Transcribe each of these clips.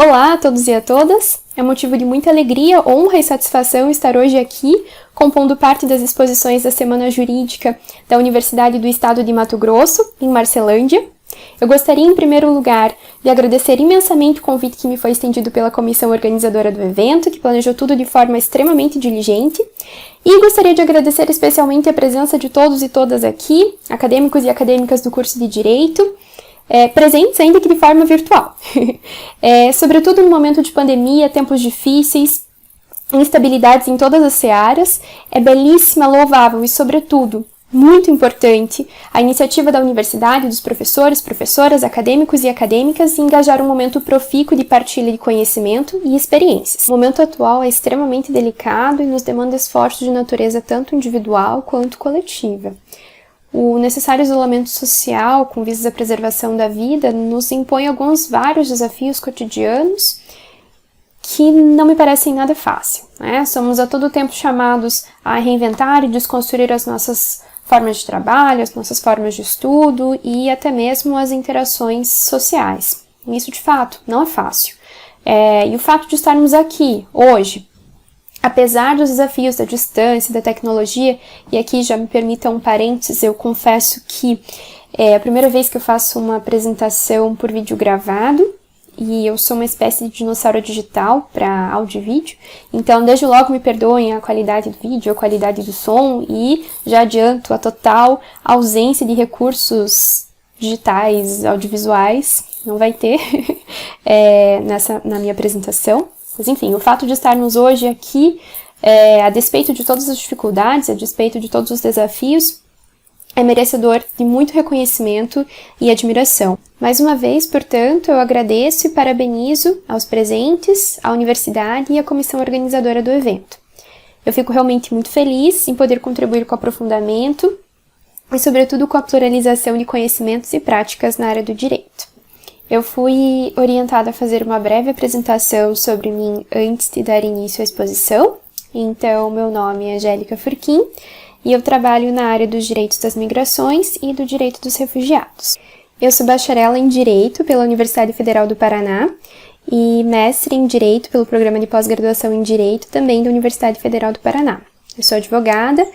Olá a todos e a todas! É motivo de muita alegria, honra e satisfação estar hoje aqui, compondo parte das exposições da Semana Jurídica da Universidade do Estado de Mato Grosso, em Marcelândia. Eu gostaria, em primeiro lugar, de agradecer imensamente o convite que me foi estendido pela comissão organizadora do evento, que planejou tudo de forma extremamente diligente. E gostaria de agradecer especialmente a presença de todos e todas aqui, acadêmicos e acadêmicas do curso de Direito, presentes ainda que de forma virtual. Sobretudo no momento de pandemia, tempos difíceis, instabilidades em todas as searas, é belíssima, louvável e, sobretudo, muito importante a iniciativa da universidade, dos professores, professoras, acadêmicos e acadêmicas em engajar um momento profícuo de partilha de conhecimento e experiências. O momento atual é extremamente delicado e nos demanda esforços de natureza tanto individual quanto coletiva. O necessário isolamento social, com vistas à preservação da vida, nos impõe vários desafios cotidianos que não me parecem nada fácil, né? Somos a todo tempo chamados a reinventar e desconstruir as nossas formas de trabalho, as nossas formas de estudo e até mesmo as interações sociais. Isso, de fato, não é fácil. E o fato de estarmos aqui, hoje, apesar dos desafios da distância, da tecnologia, e aqui já me permita um parênteses, eu confesso que é a primeira vez que eu faço uma apresentação por vídeo gravado, e eu sou uma espécie de dinossauro digital para áudio e vídeo, então desde logo me perdoem a qualidade do vídeo, a qualidade do som, e já adianto a total ausência de recursos digitais, audiovisuais, não vai ter na minha apresentação. Mas enfim, o fato de estarmos hoje aqui, a despeito de todas as dificuldades, a despeito de todos os desafios, é merecedor de muito reconhecimento e admiração. Mais uma vez, portanto, eu agradeço e parabenizo aos presentes, à universidade e à comissão organizadora do evento. Eu fico realmente muito feliz em poder contribuir com o aprofundamento e, sobretudo, com a pluralização de conhecimentos e práticas na área do direito. Eu fui orientada a fazer uma breve apresentação sobre mim antes de dar início à exposição. Então, meu nome é Angélica Furquim e eu trabalho na área dos direitos das migrações e do direito dos refugiados. Eu sou bacharel em Direito pela Universidade Federal do Paraná e mestre em Direito pelo Programa de Pós-Graduação em Direito também da Universidade Federal do Paraná. Eu sou advogada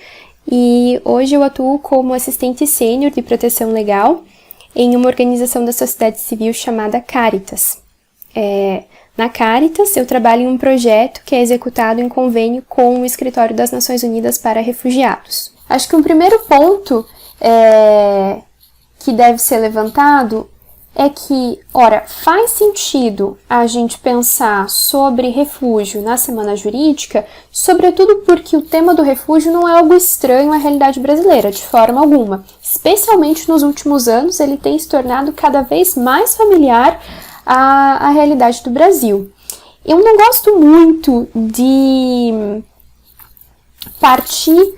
e hoje eu atuo como assistente sênior de proteção legal em uma organização da sociedade civil chamada Caritas. Na Caritas, eu trabalho em um projeto que é executado em convênio com o Escritório das Nações Unidas para Refugiados. Acho que um primeiro ponto que deve ser levantado é que, faz sentido a gente pensar sobre refúgio na Semana Jurídica, sobretudo porque o tema do refúgio não é algo estranho à realidade brasileira, de forma alguma. Especialmente nos últimos anos, ele tem se tornado cada vez mais familiar à realidade do Brasil. Eu não gosto muito de partir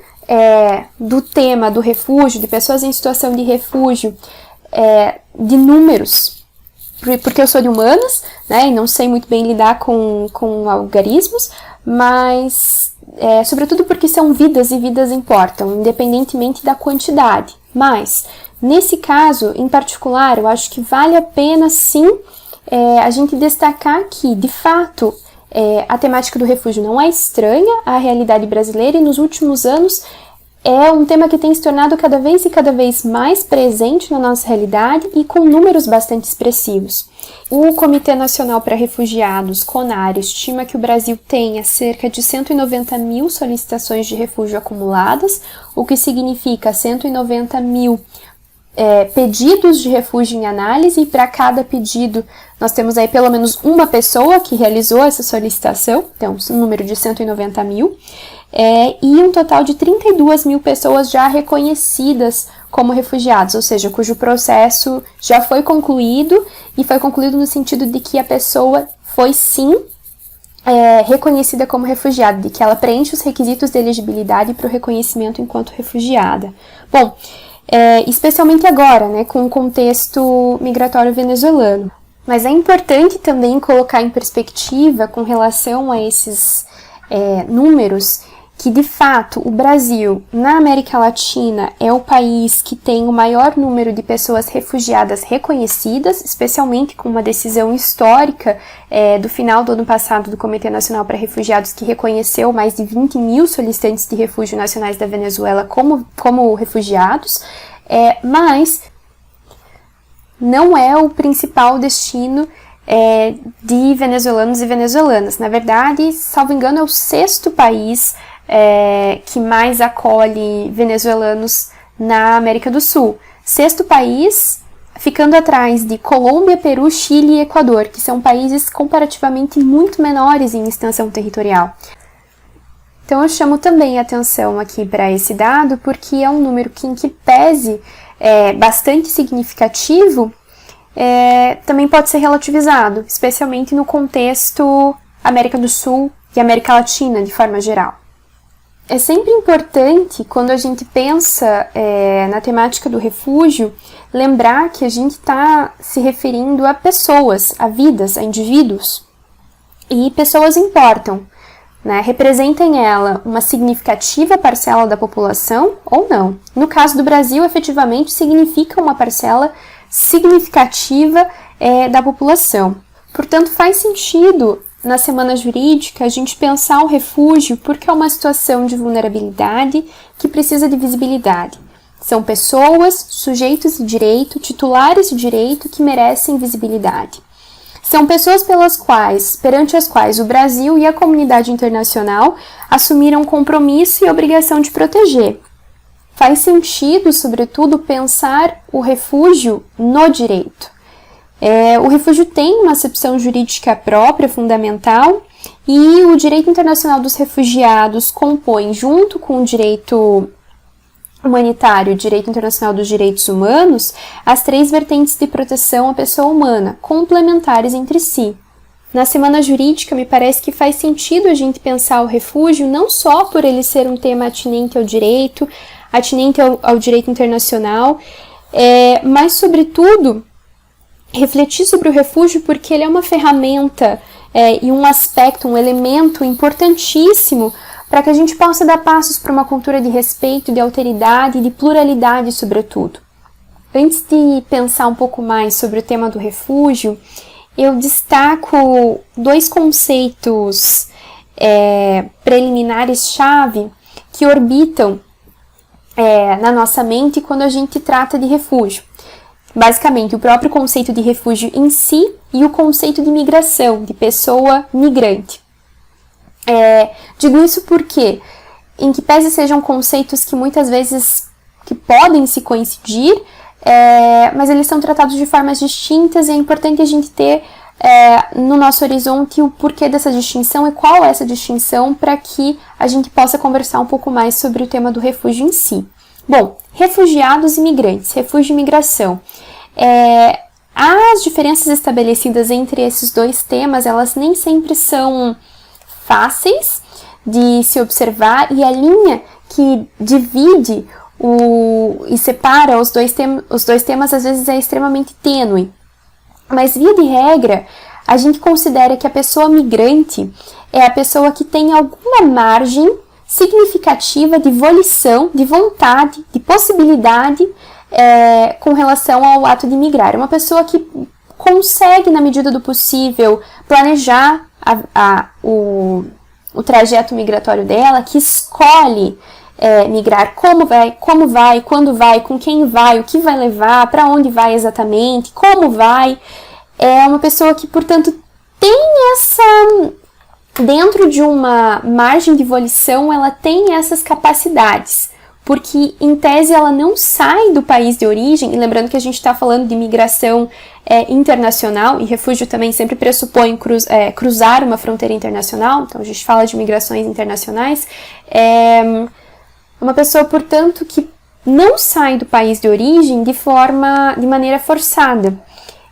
do tema do refúgio, de pessoas em situação de refúgio, de números, porque eu sou de humanas, né, e não sei muito bem lidar com algarismos, mas sobretudo porque são vidas e vidas importam, independentemente da quantidade. Mas, nesse caso, em particular, eu acho que vale a pena, sim, a gente destacar que, de fato, a temática do refúgio não é estranha à realidade brasileira e, nos últimos anos, é um tema que tem se tornado cada vez mais presente na nossa realidade e com números bastante expressivos. O Comitê Nacional para Refugiados, CONAR, estima que o Brasil tenha cerca de 190 mil solicitações de refúgio acumuladas, o que significa 190 mil pedidos de refúgio em análise, e para cada pedido nós temos aí pelo menos uma pessoa que realizou essa solicitação, então um número de 190 mil, e um total de 32 mil pessoas já reconhecidas como refugiados, ou seja, cujo processo já foi concluído, e foi concluído no sentido de que a pessoa foi sim reconhecida como refugiada, de que ela preenche os requisitos de elegibilidade para o reconhecimento enquanto refugiada. Bom, especialmente agora, né, com o contexto migratório venezuelano. Mas é importante também colocar em perspectiva, com relação a esses números, que, de fato, o Brasil, na América Latina, é o país que tem o maior número de pessoas refugiadas reconhecidas, especialmente com uma decisão histórica do final do ano passado do Comitê Nacional para Refugiados, que reconheceu mais de 20 mil solicitantes de refúgio nacionais da Venezuela como refugiados, mas não é o principal destino de venezuelanos e venezuelanas. Na verdade, salvo engano, é o 6º país que mais acolhe venezuelanos na América do Sul. 6º país, ficando atrás de Colômbia, Peru, Chile e Equador, que são países comparativamente muito menores em extensão territorial. Então eu chamo também a atenção aqui para esse dado, porque é um número que, em que pese bastante significativo, também pode ser relativizado, especialmente no contexto América do Sul e América Latina de forma geral. É sempre importante, quando a gente pensa na temática do refúgio, lembrar que a gente está se referindo a pessoas, a vidas, a indivíduos. E pessoas importam, né? Representem ela uma significativa parcela da população ou não. No caso do Brasil, efetivamente, significa uma parcela significativa da população. Portanto, faz sentido, na semana jurídica, a gente pensar o refúgio porque é uma situação de vulnerabilidade que precisa de visibilidade. São pessoas, sujeitos de direito, titulares de direito que merecem visibilidade. São pessoas perante as quais o Brasil e a comunidade internacional assumiram compromisso e obrigação de proteger. Faz sentido, sobretudo, pensar o refúgio no direito. O refúgio tem uma acepção jurídica própria, fundamental, e o direito internacional dos refugiados compõe, junto com o direito humanitário e o direito internacional dos direitos humanos, as 3 vertentes de proteção à pessoa humana, complementares entre si. Na semana jurídica, me parece que faz sentido a gente pensar o refúgio não só por ele ser um tema atinente ao direito direito internacional, mas, sobretudo, refletir sobre o refúgio porque ele é uma ferramenta e um aspecto, um elemento importantíssimo para que a gente possa dar passos para uma cultura de respeito, de alteridade e de pluralidade, sobretudo. Antes de pensar um pouco mais sobre o tema do refúgio, eu destaco 2 conceitos preliminares-chave que orbitam na nossa mente quando a gente trata de refúgio. Basicamente, o próprio conceito de refúgio em si e o conceito de migração, de pessoa migrante. Digo isso porque, em que pese sejam conceitos que muitas vezes que podem se coincidir, mas eles são tratados de formas distintas e é importante a gente ter no nosso horizonte o porquê dessa distinção e qual é essa distinção para que a gente possa conversar um pouco mais sobre o tema do refúgio em si. Bom, refugiados e migrantes, refúgio e migração. As diferenças estabelecidas entre esses 2 temas, elas nem sempre são fáceis de se observar e a linha que divide e separa os dois temas às vezes é extremamente tênue. Mas, via de regra, a gente considera que a pessoa migrante é a pessoa que tem alguma margem significativa de volição, de vontade, de possibilidade com relação ao ato de migrar. É uma pessoa que consegue, na medida do possível, planejar o trajeto migratório dela, que escolhe migrar, como vai, quando vai, com quem vai, o que vai levar, para onde vai exatamente, como vai. É uma pessoa que, portanto, tem dentro de uma margem de volição, ela tem essas capacidades, porque, em tese, ela não sai do país de origem, e lembrando que a gente está falando de migração internacional, e refúgio também sempre pressupõe cruzar uma fronteira internacional, então a gente fala de migrações internacionais, uma pessoa, portanto, que não sai do país de origem de maneira forçada.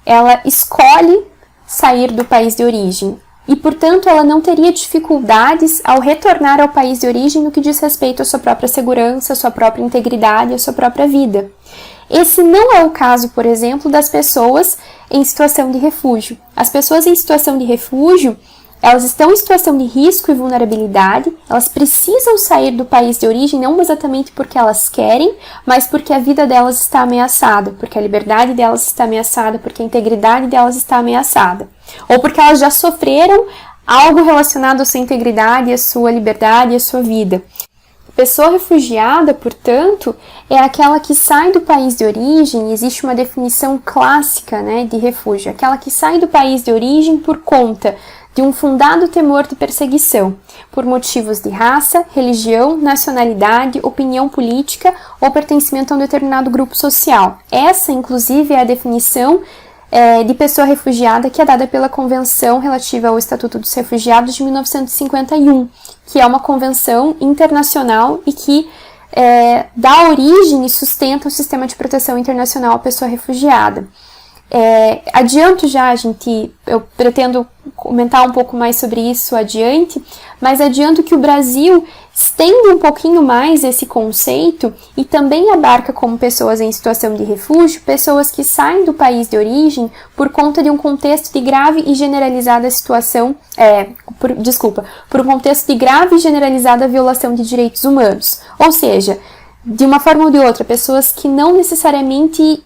Ela escolhe sair do país de origem e, portanto, ela não teria dificuldades ao retornar ao país de origem no que diz respeito à sua própria segurança, à sua própria integridade, à sua própria vida. Esse não é o caso, por exemplo, das pessoas em situação de refúgio. As pessoas em situação de refúgio, Elas estão em situação de risco e vulnerabilidade, elas precisam sair do país de origem não exatamente porque elas querem, mas porque a vida delas está ameaçada, porque a liberdade delas está ameaçada, porque a integridade delas está ameaçada. Ou porque elas já sofreram algo relacionado à sua integridade, à sua liberdade e à sua vida. Pessoa refugiada, portanto, é aquela que sai do país de origem, existe uma definição clássica, né, de refúgio, aquela que sai do país de origem por conta de um fundado temor de perseguição, por motivos de raça, religião, nacionalidade, opinião política ou pertencimento a um determinado grupo social. Essa, inclusive, é a definição de pessoa refugiada que é dada pela Convenção relativa ao Estatuto dos Refugiados de 1951, que é uma convenção internacional e que dá origem e sustenta o sistema de proteção internacional à pessoa refugiada. Adianto já, eu pretendo comentar um pouco mais sobre isso adiante, mas adianto que o Brasil estende um pouquinho mais esse conceito e também abarca como pessoas em situação de refúgio, pessoas que saem do país de origem por conta de um contexto de grave e generalizada situação, por um contexto de grave e generalizada violação de direitos humanos. Ou seja, de uma forma ou de outra, pessoas que não necessariamente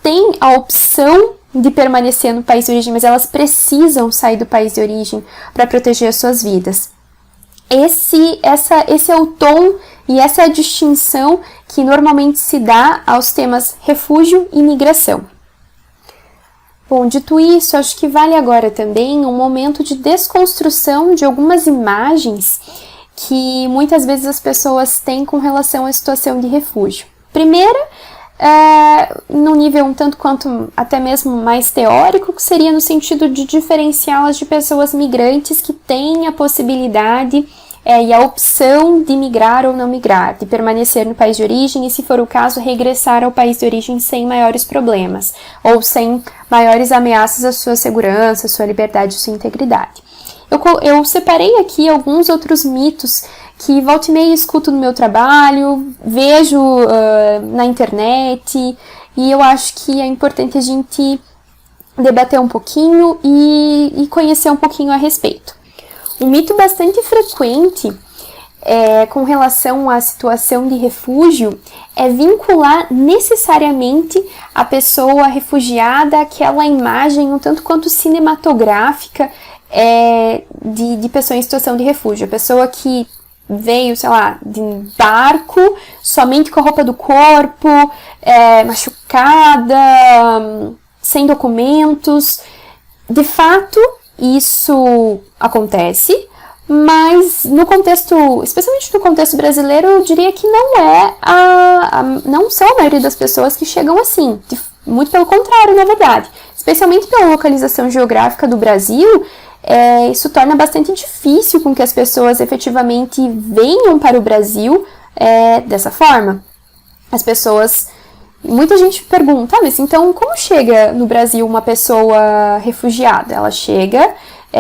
têm a opção de permanecer no país de origem, mas elas precisam sair do país de origem para proteger as suas vidas. Esse é o tom e essa é a distinção que normalmente se dá aos temas refúgio e migração. Bom, dito isso, acho que vale agora também um momento de desconstrução de algumas imagens que muitas vezes as pessoas têm com relação à situação de refúgio. Primeira, num nível um tanto quanto até mesmo mais teórico, que seria no sentido de diferenciá-las de pessoas migrantes que têm a possibilidade e a opção de migrar ou não migrar, de permanecer no país de origem e, se for o caso, regressar ao país de origem sem maiores problemas ou sem maiores ameaças à sua segurança, à sua liberdade e à sua integridade. Eu separei aqui alguns outros mitos que volta e meia escuto no meu trabalho, vejo na internet, e eu acho que é importante a gente debater um pouquinho e conhecer um pouquinho a respeito. Um mito bastante frequente com relação à situação de refúgio é vincular necessariamente a pessoa refugiada àquela imagem um tanto quanto cinematográfica de pessoa em situação de refúgio. A pessoa que veio, sei lá, de barco, somente com a roupa do corpo, machucada, sem documentos. De fato, isso acontece, mas no contexto, especialmente no contexto brasileiro, eu diria que não são a maioria das pessoas que chegam assim. Muito pelo contrário, na verdade. Especialmente pela localização geográfica do Brasil, isso torna bastante difícil com que as pessoas efetivamente venham para o Brasil dessa forma. Muita gente pergunta, mas então como chega no Brasil uma pessoa refugiada? Ela chega,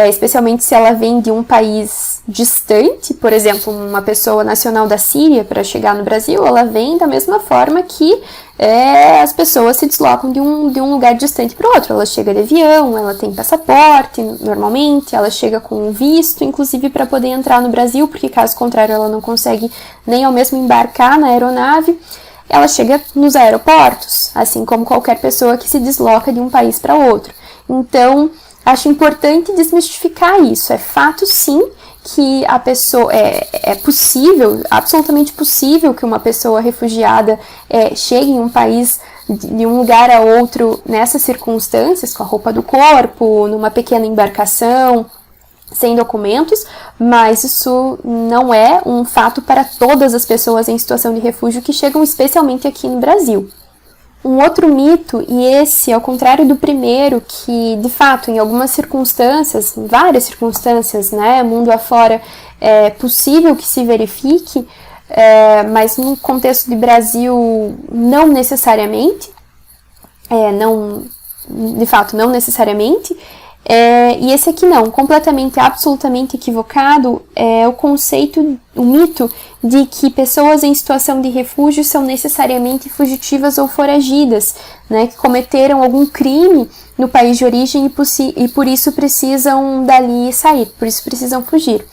especialmente se ela vem de um país distante, por exemplo, uma pessoa nacional da Síria, para chegar no Brasil, ela vem da mesma forma que as pessoas se deslocam de um lugar distante para o outro. Ela chega de avião, ela tem passaporte, normalmente, ela chega com um visto, inclusive para poder entrar no Brasil, porque caso contrário ela não consegue nem ao mesmo embarcar na aeronave. Ela chega nos aeroportos, assim como qualquer pessoa que se desloca de um país para outro. Então, acho importante desmistificar isso. É fato, sim, que a pessoa é possível, absolutamente possível que uma pessoa refugiada chegue em um país, de um lugar a outro, nessas circunstâncias, com a roupa do corpo, numa pequena embarcação, sem documentos, mas isso não é um fato para todas as pessoas em situação de refúgio que chegam especialmente aqui no Brasil. Um outro mito, e esse ao contrário do primeiro, que de fato em algumas circunstâncias, em várias circunstâncias, né, mundo afora, é possível que se verifique, mas no contexto de Brasil não necessariamente, de fato não necessariamente, E esse aqui não, completamente, absolutamente equivocado, é o mito de que pessoas em situação de refúgio são necessariamente fugitivas ou foragidas, né, que cometeram algum crime no país de origem e por isso precisam dali sair, por isso precisam fugir.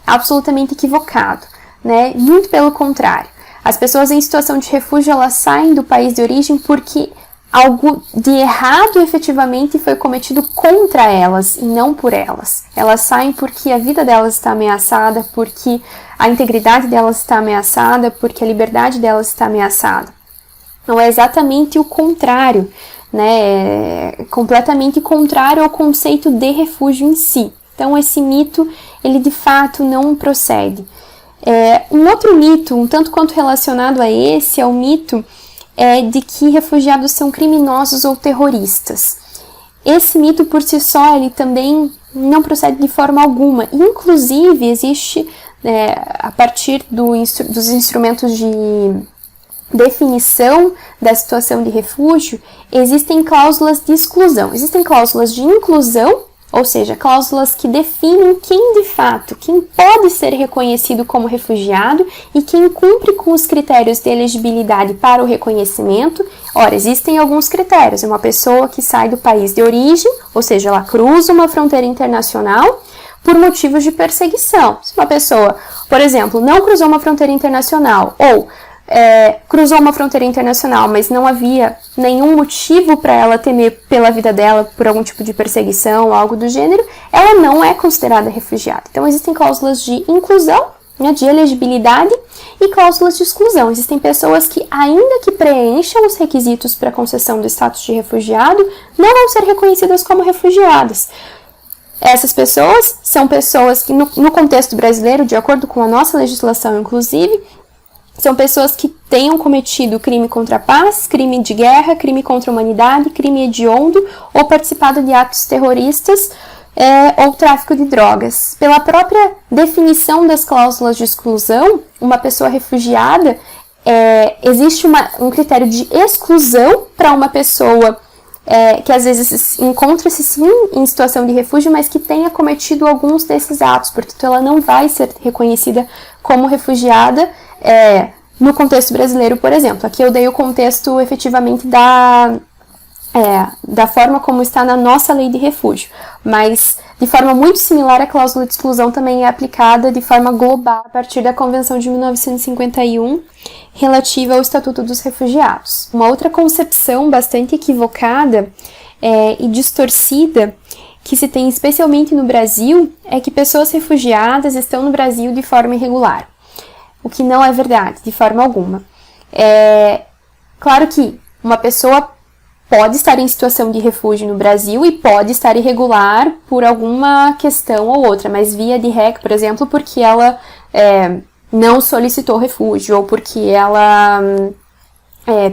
Absolutamente equivocado, né, muito pelo contrário. As pessoas em situação de refúgio, elas saem do país de origem porque algo de errado efetivamente foi cometido contra elas e não por elas. Elas saem porque a vida delas está ameaçada, porque a integridade delas está ameaçada, porque a liberdade delas está ameaçada. Não é exatamente o contrário, né? É completamente contrário ao conceito de refúgio em si. Então esse mito, ele de fato não procede. Um outro mito, um tanto quanto relacionado a esse, é o mito de que refugiados são criminosos ou terroristas. Esse mito por si só, ele também não procede de forma alguma. Inclusive, existe, a partir dos instrumentos de definição da situação de refúgio, existem cláusulas de exclusão. Existem cláusulas de inclusão, ou seja, cláusulas que definem quem de fato, quem pode ser reconhecido como refugiado e quem cumpre com os critérios de elegibilidade para o reconhecimento. Ora, existem alguns critérios. Uma pessoa que sai do país de origem, ou seja, ela cruza uma fronteira internacional por motivos de perseguição. Se uma pessoa, por exemplo, não cruzou uma fronteira internacional ou cruzou uma fronteira internacional, mas não havia nenhum motivo para ela temer pela vida dela por algum tipo de perseguição, algo do gênero, ela não é considerada refugiada. Então existem cláusulas de inclusão, né, de elegibilidade e cláusulas de exclusão. Existem pessoas que, ainda que preencham os requisitos para a concessão do status de refugiado, não vão ser reconhecidas como refugiadas. Essas pessoas são pessoas que, no contexto brasileiro, de acordo com a nossa legislação, inclusive, são pessoas que tenham cometido crime contra a paz, crime de guerra, crime contra a humanidade, crime hediondo ou participado de atos terroristas ou tráfico de drogas. Pela própria definição das cláusulas de exclusão, uma pessoa refugiada, existe um critério de exclusão para uma pessoa que às vezes encontra-se sim em situação de refúgio, mas que tenha cometido alguns desses atos. Portanto, ela não vai ser reconhecida como refugiada no contexto brasileiro, por exemplo. Aqui eu dei o contexto efetivamente da forma como está na nossa lei de refúgio, mas de forma muito similar a cláusula de exclusão também é aplicada de forma global a partir da Convenção de 1951 relativa ao Estatuto dos Refugiados. Uma outra concepção bastante equivocada e distorcida que se tem especialmente no Brasil é que pessoas refugiadas estão no Brasil de forma irregular. O que não é verdade, de forma alguma. Claro que uma pessoa pode estar em situação de refúgio no Brasil e pode estar irregular por alguma questão ou outra, mas via de regra, por exemplo, porque ela não solicitou refúgio ou porque ela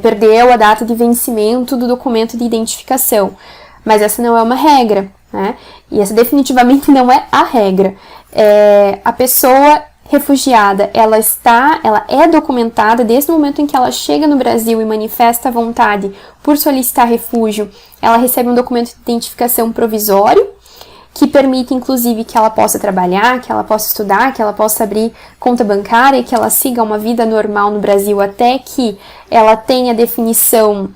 perdeu a data de vencimento do documento de identificação. Mas essa não é uma regra, né? E essa definitivamente não é a regra. A pessoa refugiada, ela é documentada desde o momento em que ela chega no Brasil e manifesta a vontade por solicitar refúgio. Ela recebe um documento de identificação provisório, que permite, inclusive, que ela possa trabalhar, que ela possa estudar, que ela possa abrir conta bancária e que ela siga uma vida normal no Brasil até que ela tenha definição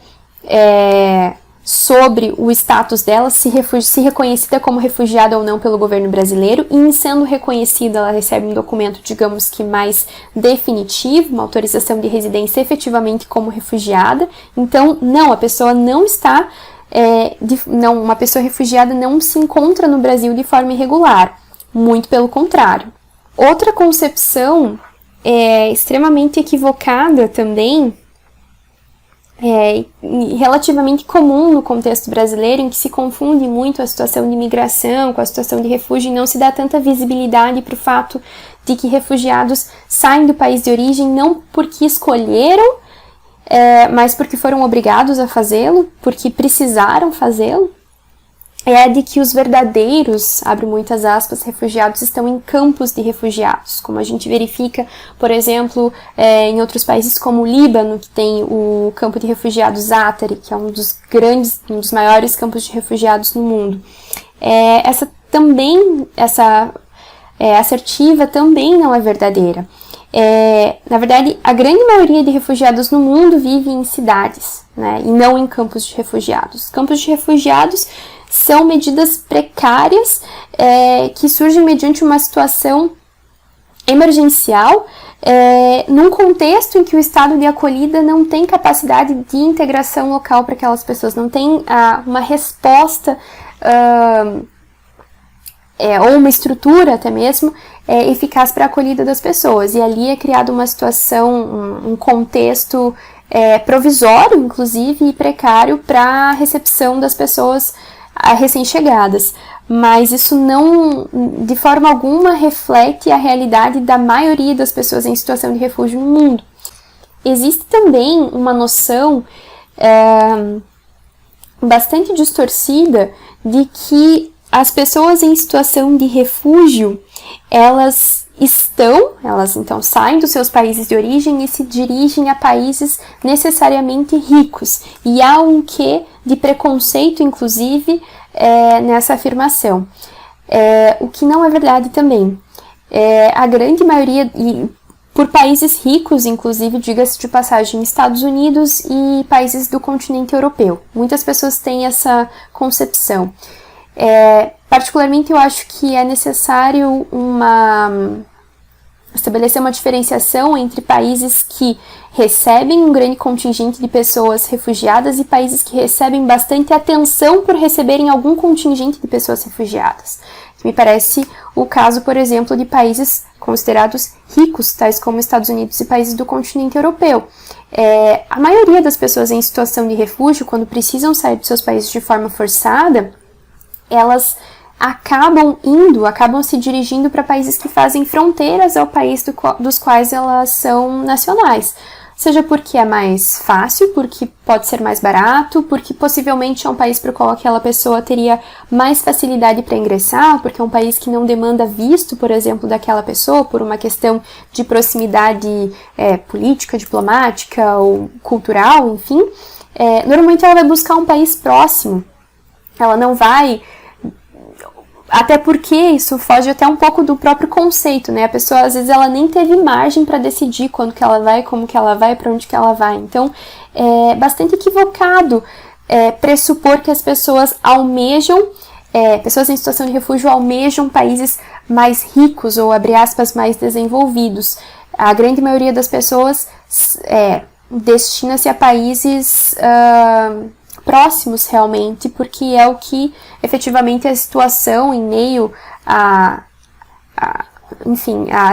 sobre o status dela, se reconhecida como refugiada ou não pelo governo brasileiro, e em sendo reconhecida, ela recebe um documento, digamos que mais definitivo, uma autorização de residência efetivamente como refugiada. Então, não, a pessoa não está, uma pessoa refugiada não se encontra no Brasil de forma irregular, muito pelo contrário. Outra concepção extremamente equivocada também, relativamente comum no contexto brasileiro, em que se confunde muito a situação de imigração com a situação de refúgio e não se dá tanta visibilidade para o fato de que refugiados saem do país de origem não porque escolheram, mas porque foram obrigados a fazê-lo, porque precisaram fazê-lo, de que os verdadeiros, abre muitas aspas, refugiados estão em campos de refugiados, como a gente verifica, por exemplo, em outros países como o Líbano, que tem o campo de refugiados Atari, que é um dos maiores campos de refugiados no mundo. essa assertiva também não é verdadeira. Na verdade, a grande maioria de refugiados no mundo vive em cidades, né, e não em campos de refugiados. Campos de refugiados são medidas precárias que surgem mediante uma situação emergencial, num contexto em que o estado de acolhida não tem capacidade de integração local para aquelas pessoas, não tem uma resposta ou uma estrutura até mesmo eficaz para a acolhida das pessoas. E ali é criada uma situação, um contexto provisório, inclusive, e precário para a recepção das pessoas recém-chegadas. Mas isso não, de forma alguma, reflete a realidade da maioria das pessoas em situação de refúgio no mundo. Existe também uma noção bastante distorcida de que as pessoas em situação de refúgio, elas então saem dos seus países de origem e se dirigem a países necessariamente ricos. E há um quê de preconceito, inclusive, nessa afirmação. O que não é verdade também. A grande maioria, e por países ricos, inclusive, diga-se de passagem, Estados Unidos e países do continente europeu. Muitas pessoas têm essa concepção. Particularmente, eu acho que é necessário estabelecer uma diferenciação entre países que recebem um grande contingente de pessoas refugiadas e países que recebem bastante atenção por receberem algum contingente de pessoas refugiadas. Me parece o caso, por exemplo, de países considerados ricos, tais como Estados Unidos e países do continente europeu. A maioria das pessoas em situação de refúgio, quando precisam sair de seus países de forma forçada, elas acabam se dirigindo para países que fazem fronteiras ao país dos quais elas são nacionais. Seja porque é mais fácil, porque pode ser mais barato, porque possivelmente é um país para o qual aquela pessoa teria mais facilidade para ingressar, porque é um país que não demanda visto, por exemplo, daquela pessoa, por uma questão de proximidade política, diplomática ou cultural, enfim. Normalmente ela vai buscar um país próximo. Ela não vai... Até porque isso foge até um pouco do próprio conceito, né? A pessoa, às vezes, ela nem teve margem para decidir quando que ela vai, como que ela vai, para onde que ela vai. Então, é bastante equivocado pressupor que as pessoas almejam, pessoas em situação de refúgio almejam países mais ricos ou, abre aspas, mais desenvolvidos. A grande maioria das pessoas destina-se a países... próximos realmente, porque é o que efetivamente a situação em meio a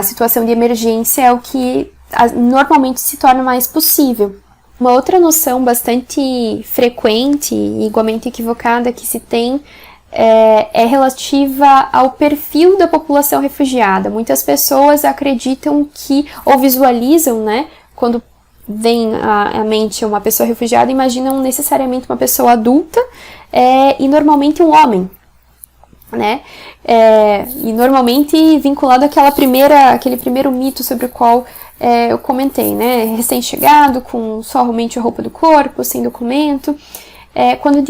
situação de emergência é o que normalmente se torna mais possível. Uma outra noção bastante frequente e igualmente equivocada que se tem é relativa ao perfil da população refugiada. Muitas pessoas acreditam que, ou visualizam, né, quando vem à mente uma pessoa refugiada, imaginam necessariamente uma pessoa adulta e normalmente um homem, né? E normalmente vinculado àquele primeiro mito sobre o qual eu comentei, né? Recém-chegado, com somente a roupa do corpo, sem documento, quando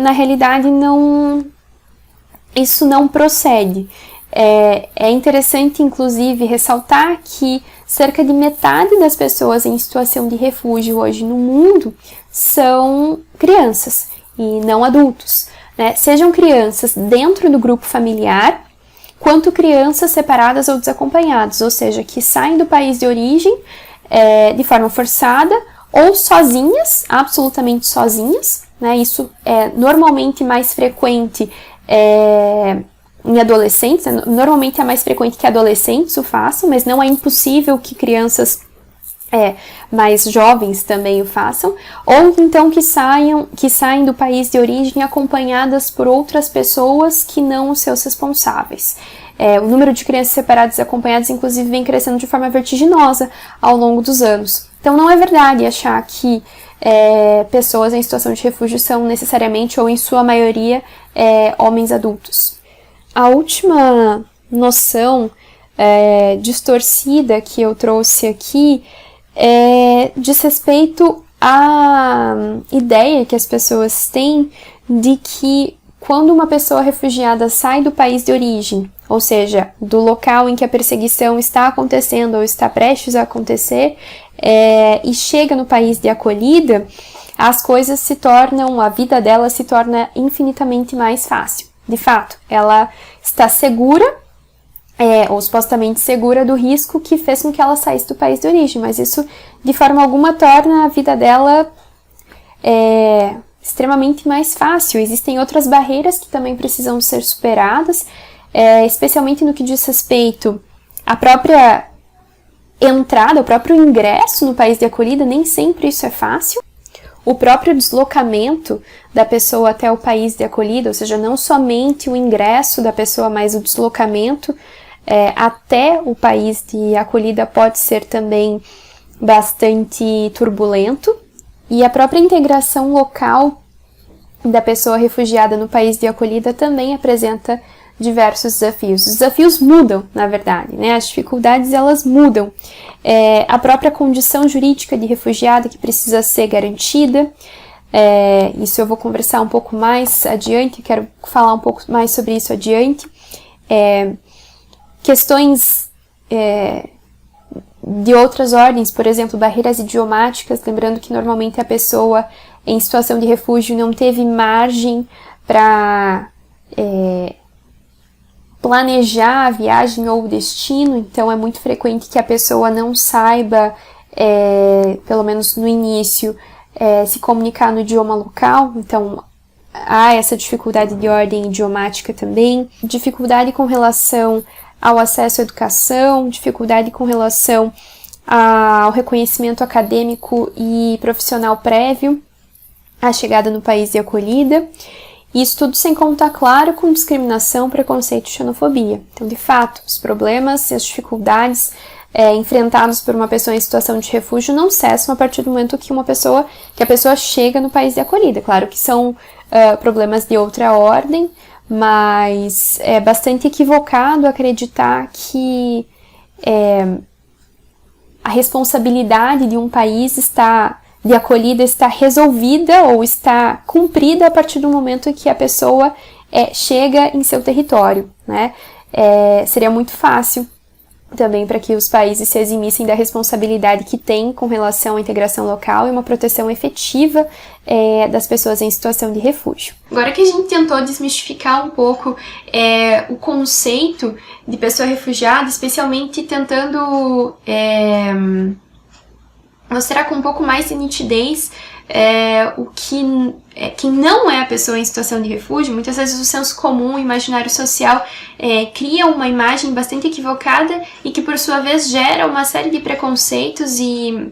na realidade isso não procede. É interessante, inclusive, ressaltar que cerca de metade das pessoas em situação de refúgio hoje no mundo são crianças e não adultos, né? Sejam crianças dentro do grupo familiar, quanto crianças separadas ou desacompanhadas, ou seja, que saem do país de origem de forma forçada ou sozinhas, absolutamente sozinhas, né? Isso é normalmente mais frequente em adolescentes, normalmente é mais frequente que adolescentes o façam, mas não é impossível que crianças mais jovens também o façam, ou então que saem do país de origem acompanhadas por outras pessoas que não os seus responsáveis. O número de crianças separadas e acompanhadas, inclusive, vem crescendo de forma vertiginosa ao longo dos anos. Então não é verdade achar que pessoas em situação de refúgio são necessariamente, ou em sua maioria, homens adultos. A última noção distorcida que eu trouxe aqui diz respeito à ideia que as pessoas têm de que quando uma pessoa refugiada sai do país de origem, ou seja, do local em que a perseguição está acontecendo ou está prestes a acontecer, e chega no país de acolhida, as coisas se tornam, a vida dela se torna infinitamente mais fácil. De fato, ela está segura, ou supostamente segura do risco que fez com que ela saísse do país de origem, mas isso de forma alguma torna a vida dela extremamente mais fácil. Existem outras barreiras que também precisam ser superadas, especialmente no que diz respeito à própria entrada, o próprio ingresso no país de acolhida, nem sempre isso é fácil. O próprio deslocamento da pessoa até o país de acolhida, ou seja, não somente o ingresso da pessoa, mas o deslocamento até o país de acolhida pode ser também bastante turbulento. E a própria integração local da pessoa refugiada no país de acolhida também apresenta diversos desafios. Os desafios mudam, na verdade, né? As dificuldades, elas mudam. A própria condição jurídica de refugiada que precisa ser garantida, isso eu vou conversar um pouco mais adiante, quero falar um pouco mais sobre isso adiante. Questões de outras ordens, por exemplo, barreiras idiomáticas, lembrando que normalmente a pessoa em situação de refúgio não teve margem para planejar a viagem ou o destino, então é muito frequente que a pessoa não saiba, pelo menos no início, se comunicar no idioma local, então há essa dificuldade de ordem idiomática também, dificuldade com relação ao acesso à educação, dificuldade com relação ao reconhecimento acadêmico e profissional prévio à chegada no país de acolhida. Isso tudo sem contar, claro, com discriminação, preconceito e xenofobia. Então, de fato, os problemas e as dificuldades enfrentados por uma pessoa em situação de refúgio não cessam a partir do momento que a pessoa chega no país de acolhida. Claro que são problemas de outra ordem, mas é bastante equivocado acreditar que a responsabilidade de um país de acolhida está resolvida ou está cumprida a partir do momento que a pessoa chega em seu território, né? Seria muito fácil também para que os países se eximissem da responsabilidade que têm com relação à integração local e uma proteção efetiva das pessoas em situação de refúgio. Agora que a gente tentou desmistificar um pouco o conceito de pessoa refugiada, especialmente tentando mostrar com um pouco mais de nitidez o que não é a pessoa em situação de refúgio. Muitas vezes o senso comum, o imaginário social cria uma imagem bastante equivocada e que por sua vez gera uma série de preconceitos e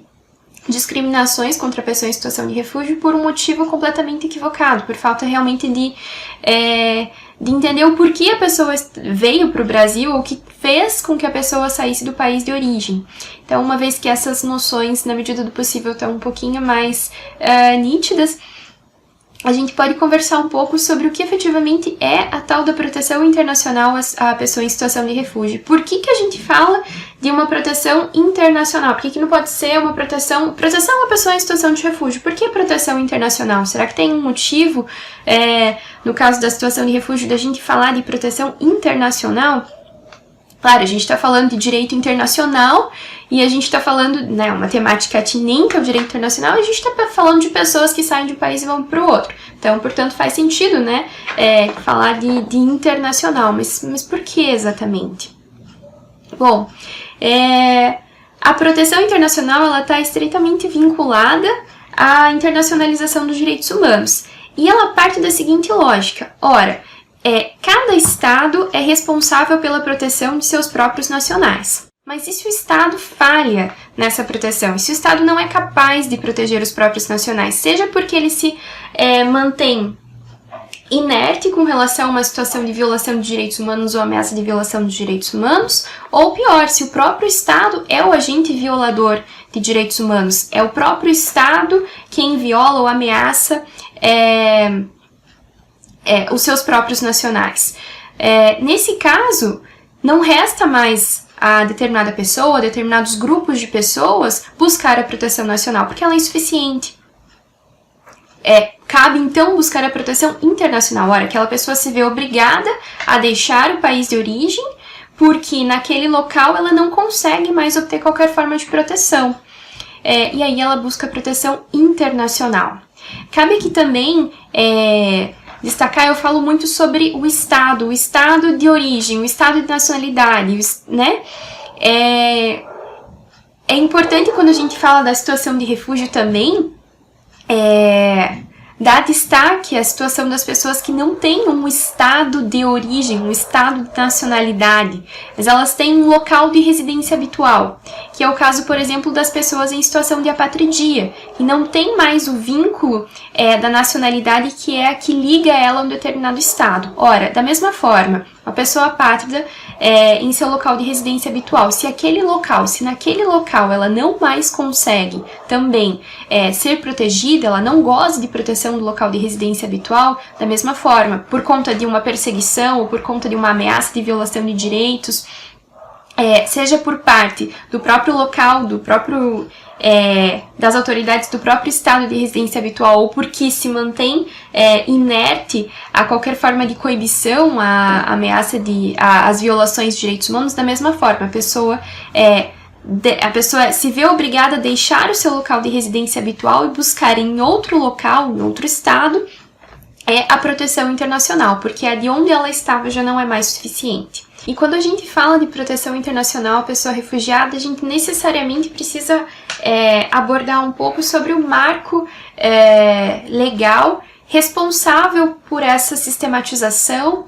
discriminações contra a pessoa em situação de refúgio por um motivo completamente equivocado, por falta realmente de entender o porquê a pessoa veio para o Brasil ou o que fez com que a pessoa saísse do país de origem. Então, uma vez que essas noções, na medida do possível, estão um pouquinho mais nítidas, a gente pode conversar um pouco sobre o que efetivamente é a tal da proteção internacional à pessoa em situação de refúgio. Por que a gente fala de uma proteção internacional? Por que não pode ser uma proteção à pessoa em situação de refúgio? Por que proteção internacional? Será que tem um motivo, no caso da situação de refúgio, da gente falar de proteção internacional? Claro, a gente está falando de direito internacional e a gente está falando, né, uma temática atinente ao direito internacional, e a gente está falando de pessoas que saem de um país e vão para o outro. Então, portanto, faz sentido, né, falar de internacional, mas por que exatamente? Bom, a proteção internacional ela está estreitamente vinculada à internacionalização dos direitos humanos. E ela parte da seguinte lógica: ora, cada Estado é responsável pela proteção de seus próprios nacionais. Mas e se o Estado falha nessa proteção? E se o Estado não é capaz de proteger os próprios nacionais? Seja porque ele se mantém inerte com relação a uma situação de violação de direitos humanos ou ameaça de violação de direitos humanos, ou pior, se o próprio Estado é o agente violador de direitos humanos, é o próprio Estado quem viola ou ameaça os seus próprios nacionais. Nesse caso, não resta mais a determinada pessoa, a determinados grupos de pessoas, buscar a proteção nacional, porque ela é insuficiente. cabe então buscar a proteção internacional. Ora, aquela pessoa se vê obrigada a deixar o país de origem porque naquele local ela não consegue mais obter qualquer forma de proteção. E aí ela busca proteção internacional. Cabe aqui também destacar, eu falo muito sobre o estado de origem, o estado de nacionalidade, né? É importante quando a gente fala da situação de refúgio também, dar destaque à situação das pessoas que não têm um estado de origem, um estado de nacionalidade, mas elas têm um local de residência habitual, que é o caso, por exemplo, das pessoas em situação de apatridia, que não tem mais o vínculo da nacionalidade que é a que liga ela a um determinado estado. Ora, da mesma forma, uma pessoa apátrida em seu local de residência habitual, se naquele local ela não mais consegue também ser protegida, ela não goza de proteção do local de residência habitual, da mesma forma, por conta de uma perseguição ou por conta de uma ameaça de violação de direitos, seja por parte do próprio local, das autoridades do próprio estado de residência habitual, ou porque se mantém inerte a qualquer forma de coibição, a ameaça às violações de direitos humanos, da mesma forma, a pessoa se vê obrigada a deixar o seu local de residência habitual e buscar em outro local, em outro estado, a proteção internacional, porque a de onde ela estava já não é mais suficiente. E quando a gente fala de proteção internacional, pessoa refugiada, a gente necessariamente precisa abordar um pouco sobre o marco legal responsável por essa sistematização,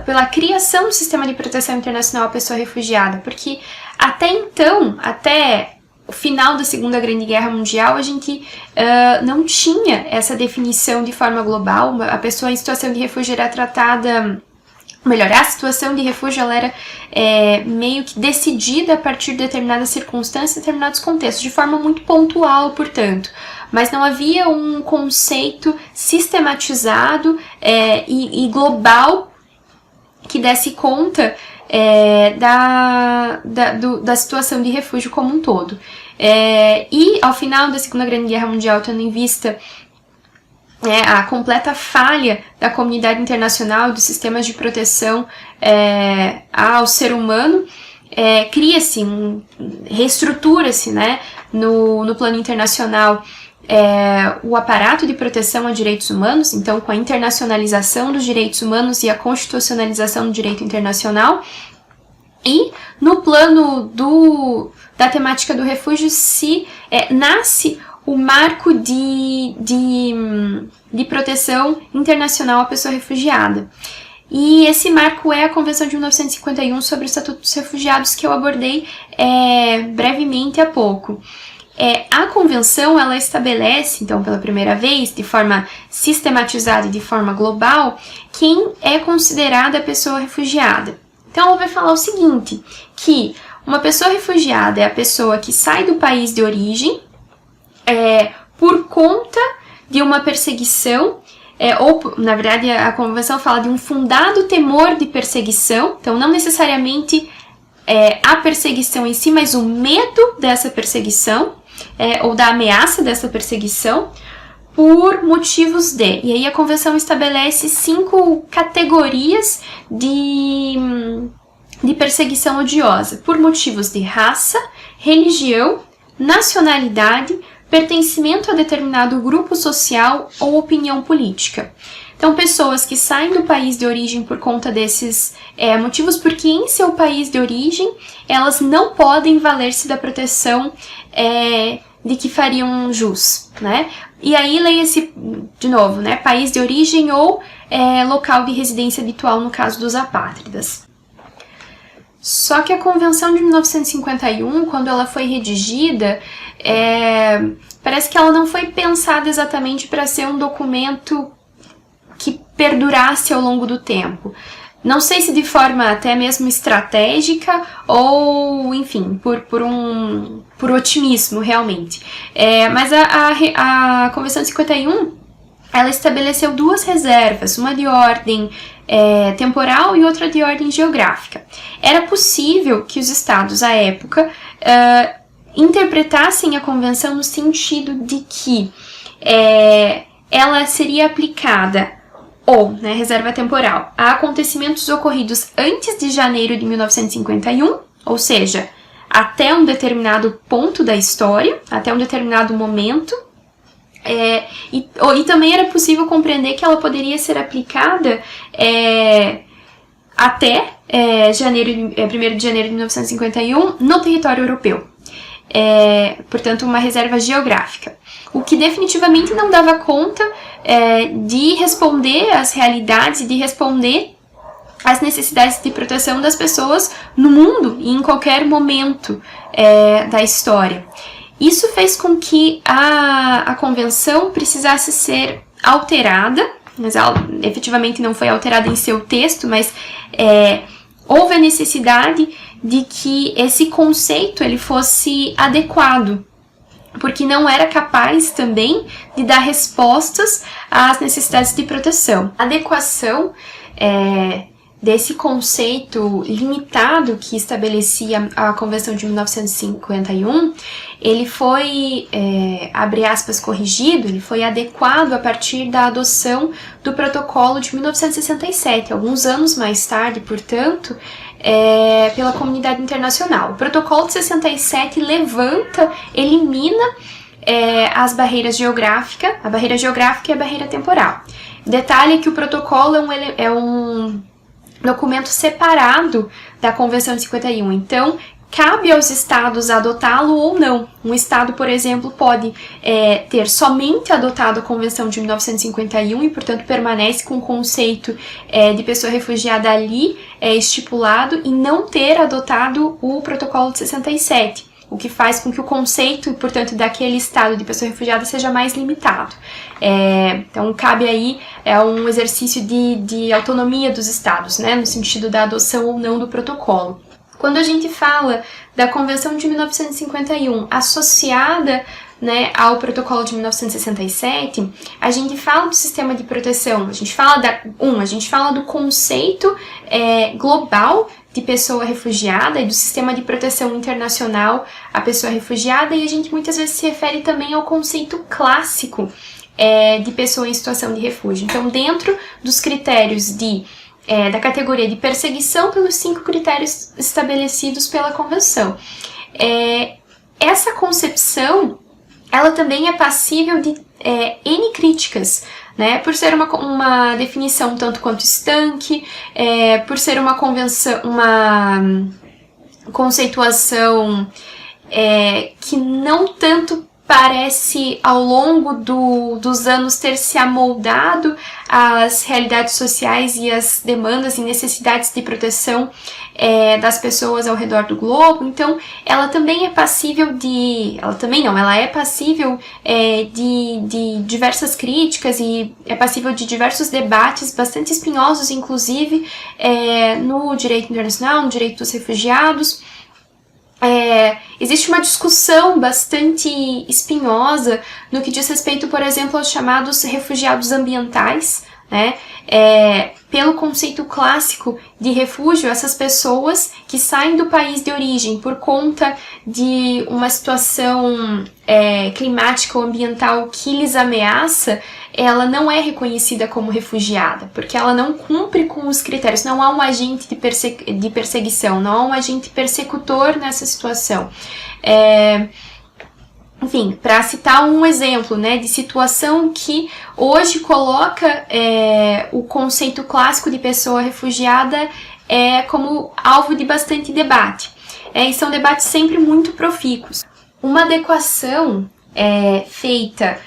pela criação do sistema de proteção internacional à pessoa refugiada, porque até então, até o final da Segunda Grande Guerra Mundial, a gente não tinha essa definição de forma global. A pessoa em situação de refúgio era tratada... Melhor, a situação de refúgio ela era meio que decidida a partir de determinadas circunstâncias, determinados contextos, de forma muito pontual, portanto. Mas não havia um conceito sistematizado e global que desse conta da situação de refúgio como um todo. E ao final da Segunda Grande Guerra Mundial, tendo em vista a completa falha da comunidade internacional e dos sistemas de proteção ao ser humano, cria-se, reestrutura-se, né, no plano internacional o aparato de proteção a direitos humanos, então com a internacionalização dos direitos humanos e a constitucionalização do direito internacional. E no plano da temática do refúgio nasce o marco de proteção internacional à pessoa refugiada. E esse marco é a Convenção de 1951 sobre o Estatuto dos Refugiados, que eu abordei brevemente há pouco. A Convenção, ela estabelece, então, pela primeira vez, de forma sistematizada e de forma global, quem é considerada a pessoa refugiada. Então, ela vai falar o seguinte, que uma pessoa refugiada é a pessoa que sai do país de origem por conta de uma perseguição, ou, na verdade, a Convenção fala de um fundado temor de perseguição, então não necessariamente a perseguição em si, mas o medo dessa perseguição, ou da ameaça dessa perseguição, por motivos de. E aí a Convenção estabelece 5 categorias de perseguição odiosa, por motivos de raça, religião, nacionalidade, pertencimento a determinado grupo social ou opinião política. Então, pessoas que saem do país de origem por conta desses motivos, porque em seu país de origem elas não podem valer-se da proteção de que fariam jus, né? E aí leia-se, de novo, né? País de origem ou local de residência habitual no caso dos apátridas. Só que a Convenção de 1951, quando ela foi redigida, parece que ela não foi pensada exatamente para ser um documento que perdurasse ao longo do tempo. Não sei se de forma até mesmo estratégica ou, enfim, por otimismo, realmente. Mas a Convenção de 51, ela estabeleceu 2 reservas, uma de ordem temporal e outra de ordem geográfica. Era possível que os estados, à época, interpretassem a Convenção no sentido de que ela seria aplicada ou, né, reserva temporal, a acontecimentos ocorridos antes de janeiro de 1951, ou seja, até um determinado ponto da história, até um determinado momento, e também era possível compreender que ela poderia ser aplicada até 1º de janeiro de 1951 no território europeu. Portanto, uma reserva geográfica. O que definitivamente não dava conta de responder às realidades e de responder às necessidades de proteção das pessoas no mundo e em qualquer momento da história. Isso fez com que a convenção precisasse ser alterada, mas ela efetivamente não foi alterada em seu texto, mas houve a necessidade de que esse conceito ele fosse adequado, porque não era capaz também de dar respostas às necessidades de proteção. A adequação desse conceito limitado que estabelecia a Convenção de 1951, ele foi, abre aspas, corrigido, ele foi adequado a partir da adoção do Protocolo de 1967, alguns anos mais tarde, portanto, pela comunidade internacional. O Protocolo de 67 elimina as barreiras geográficas, a barreira geográfica e a barreira temporal. Detalhe que o protocolo é um documento separado da Convenção de 51, então cabe aos estados adotá-lo ou não. Um estado, por exemplo, pode ter somente adotado a Convenção de 1951 e, portanto, permanece com o conceito de pessoa refugiada ali estipulado e não ter adotado o Protocolo de 67, o que faz com que o conceito, portanto, daquele estado de pessoa refugiada seja mais limitado. Então, cabe aí um exercício de autonomia dos estados, né, no sentido da adoção ou não do protocolo. Quando a gente fala da Convenção de 1951 associada, né, ao Protocolo de 1967, a gente fala do sistema de proteção, a gente fala do conceito global de pessoa refugiada e do sistema de proteção internacional à pessoa refugiada, e a gente muitas vezes se refere também ao conceito clássico de pessoa em situação de refúgio. Então, dentro dos critérios da categoria de perseguição, pelos 5 critérios estabelecidos pela Convenção. Essa concepção, ela também é passível de N críticas, né? Por ser uma definição tanto quanto estanque, por ser uma conceituação que não tanto parece, ao longo dos anos, ter se amoldado às realidades sociais e às demandas e necessidades de proteção das pessoas ao redor do globo. Então, ela também é passível ela é passível de diversas críticas e é passível de diversos debates bastante espinhosos, inclusive no direito internacional, no direito dos refugiados. Existe uma discussão bastante espinhosa no que diz respeito, por exemplo, aos chamados refugiados ambientais, né? Pelo conceito clássico de refúgio, essas pessoas que saem do país de origem por conta de uma situação climática ou ambiental que lhes ameaça, ela não é reconhecida como refugiada, porque ela não cumpre com os critérios, não há um agente de perseguição, não há um agente persecutor nessa situação. Enfim, para citar um exemplo, né, de situação que hoje coloca o conceito clássico de pessoa refugiada como alvo de bastante debate. E são debates sempre muito profícuos. Uma adequação feita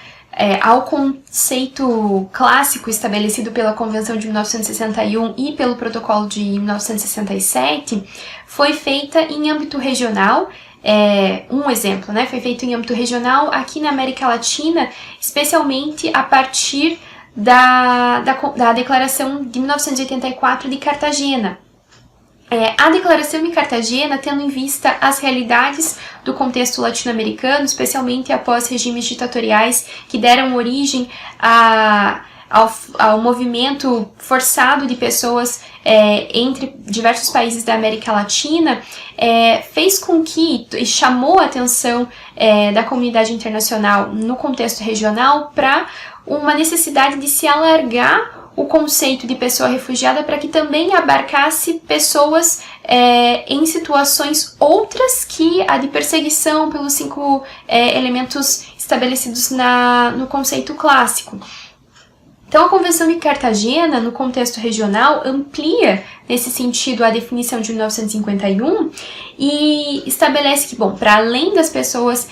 ao conceito clássico estabelecido pela Convenção de 1961 e pelo Protocolo de 1967 foi feita em âmbito regional. Um exemplo, né, foi feito em âmbito regional aqui na América Latina, especialmente a partir da Declaração de 1984 de Cartagena. A Declaração de Cartagena, tendo em vista as realidades do contexto latino-americano, especialmente após regimes ditatoriais que deram origem ao movimento forçado de pessoas entre diversos países da América Latina, fez com que, e chamou a atenção da comunidade internacional no contexto regional para uma necessidade de se alargar o conceito de pessoa refugiada para que também abarcasse pessoas em situações outras que a de perseguição pelos 5 elementos estabelecidos no conceito clássico. Então, a Convenção de Cartagena, no contexto regional, amplia, nesse sentido, a definição de 1951 e estabelece que, bom, para além das pessoas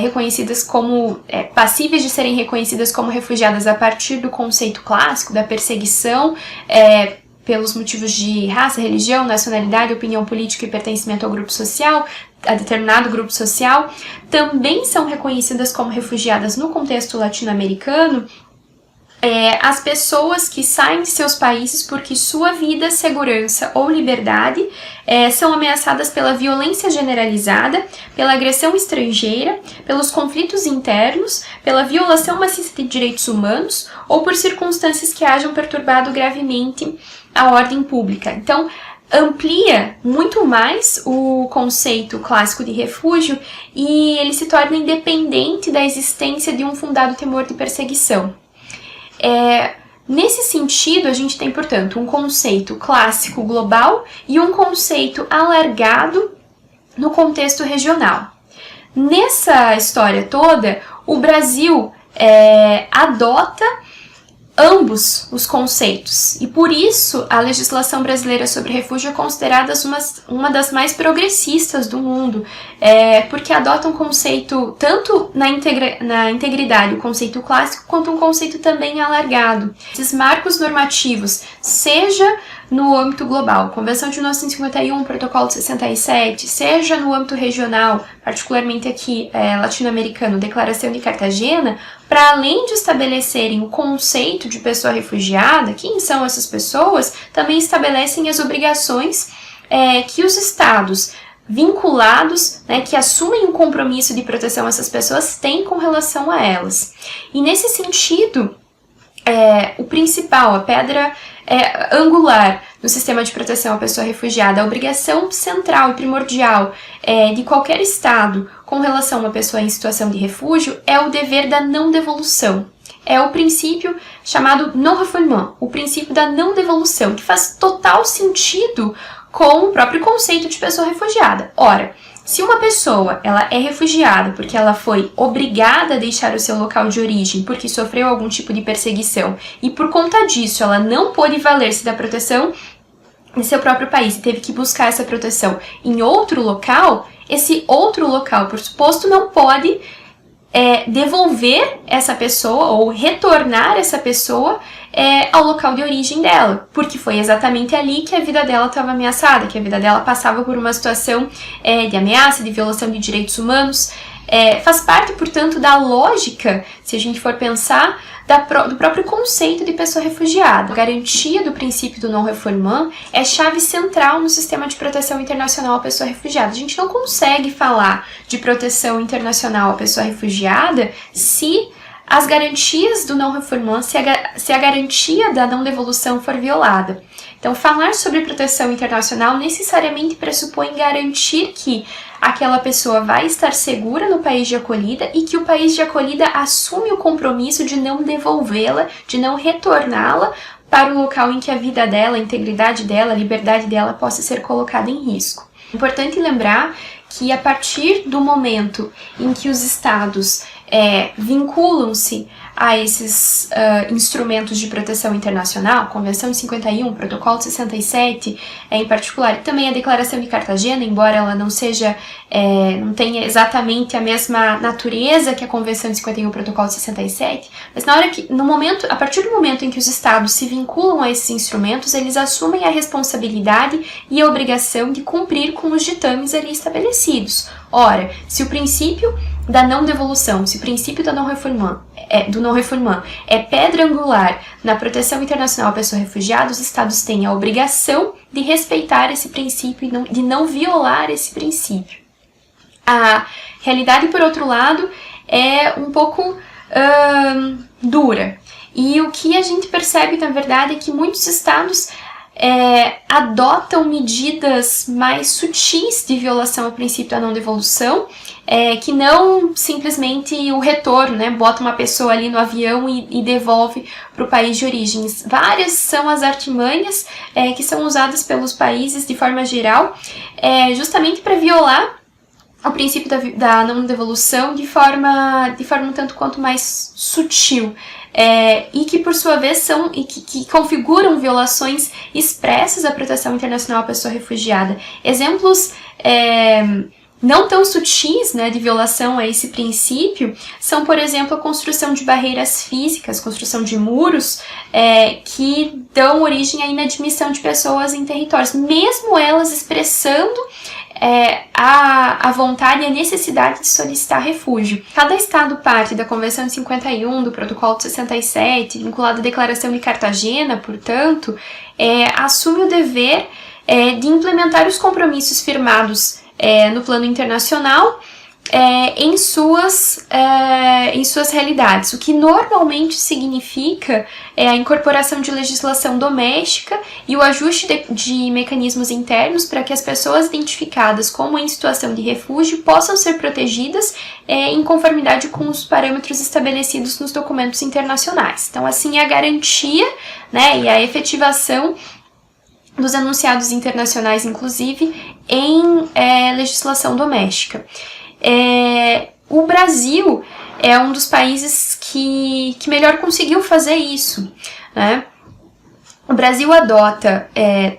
reconhecidas como, passíveis de serem reconhecidas como refugiadas a partir do conceito clássico da perseguição pelos motivos de raça, religião, nacionalidade, opinião política e pertencimento ao grupo social, a determinado grupo social, também são reconhecidas como refugiadas no contexto latino-americano as pessoas que saem de seus países porque sua vida, segurança ou liberdade são ameaçadas pela violência generalizada, pela agressão estrangeira, pelos conflitos internos, pela violação maciça de direitos humanos ou por circunstâncias que hajam perturbado gravemente a ordem pública. Então, amplia muito mais o conceito clássico de refúgio e ele se torna independente da existência de um fundado temor de perseguição. Nesse sentido, a gente tem, portanto, um conceito clássico global e um conceito alargado no contexto regional. Nessa história toda, o Brasil adota ambos os conceitos, e por isso a legislação brasileira sobre refúgio é considerada uma das mais progressistas do mundo, porque adota um conceito, tanto na integridade, o conceito clássico, quanto um conceito também alargado. Esses marcos normativos, seja no âmbito global, Convenção de 1951, Protocolo de 67, seja no âmbito regional, particularmente aqui latino-americano, Declaração de Cartagena, para além de estabelecerem o conceito de pessoa refugiada, quem são essas pessoas, também estabelecem as obrigações que os estados vinculados, que assumem um compromisso de proteção a essas pessoas têm com relação a elas. E nesse sentido, o principal, a pedra angular no sistema de proteção à pessoa refugiada, a obrigação central e primordial de qualquer Estado com relação a uma pessoa em situação de refúgio é o dever da não devolução. É o princípio chamado non-refoulement, o princípio da não devolução, que faz total sentido com o próprio conceito de pessoa refugiada. Ora, se uma pessoa ela é refugiada porque ela foi obrigada a deixar o seu local de origem porque sofreu algum tipo de perseguição e por conta disso ela não pôde valer-se da proteção em seu próprio país e teve que buscar essa proteção em outro local, esse outro local, por suposto, não pode devolver essa pessoa ou retornar essa pessoa ao local de origem dela, porque foi exatamente ali que a vida dela estava ameaçada, que a vida dela passava por uma situação de ameaça, de violação de direitos humanos. Faz parte, portanto, da lógica, se a gente for pensar, do próprio conceito de pessoa refugiada. A garantia do princípio do non-refoulement é chave central no sistema de proteção internacional à pessoa refugiada. A gente não consegue falar de proteção internacional à pessoa refugiada se as garantias do non-refoulement, se a garantia da não devolução for violada. Então, falar sobre proteção internacional necessariamente pressupõe garantir que aquela pessoa vai estar segura no país de acolhida e que o país de acolhida assume o compromisso de não devolvê-la, de não retorná-la para o local em que a vida dela, a integridade dela, a liberdade dela possa ser colocada em risco. É importante lembrar que a partir do momento em que os estados vinculam-se a esses instrumentos de proteção internacional, Convenção de 51, Protocolo de 67, em particular, e também a Declaração de Cartagena, embora ela não seja, não tenha exatamente a mesma natureza que a Convenção de 51, Protocolo de 67, mas a partir do momento em que os estados se vinculam a esses instrumentos, eles assumem a responsabilidade e a obrigação de cumprir com os ditames ali estabelecidos. Ora, se o princípio da não devolução, se o princípio do non-refoulement é pedra angular na proteção internacional à pessoa refugiada, os estados têm a obrigação de respeitar esse princípio e de não violar esse princípio. A realidade, por outro lado, é um pouco dura. E o que a gente percebe, na verdade, é que muitos estados adotam medidas mais sutis de violação ao princípio da não devolução, que não simplesmente o retorno, né? Bota uma pessoa ali no avião e devolve para o país de origem. Várias são as artimanhas que são usadas pelos países de forma geral, justamente para violar o princípio da não devolução de forma um tanto quanto mais sutil. E que, por sua vez, que configuram violações expressas à proteção internacional à pessoa refugiada. Exemplos não tão sutis, né, de violação a esse princípio são, por exemplo, a construção de barreiras físicas, construção de muros, que dão origem à inadmissão de pessoas em territórios, mesmo elas expressando a vontade e a necessidade de solicitar refúgio. Cada Estado parte da Convenção de 51, do Protocolo de 67, vinculado à Declaração de Cartagena, portanto, assume o dever de implementar os compromissos firmados no plano internacional em suas realidades, o que normalmente significa a incorporação de legislação doméstica e o ajuste de mecanismos internos para que as pessoas identificadas como em situação de refúgio possam ser protegidas em conformidade com os parâmetros estabelecidos nos documentos internacionais. Então, assim, a garantia, né, e a efetivação dos enunciados internacionais, inclusive, em legislação doméstica. O Brasil é um dos países que melhor conseguiu fazer isso, né? O Brasil adota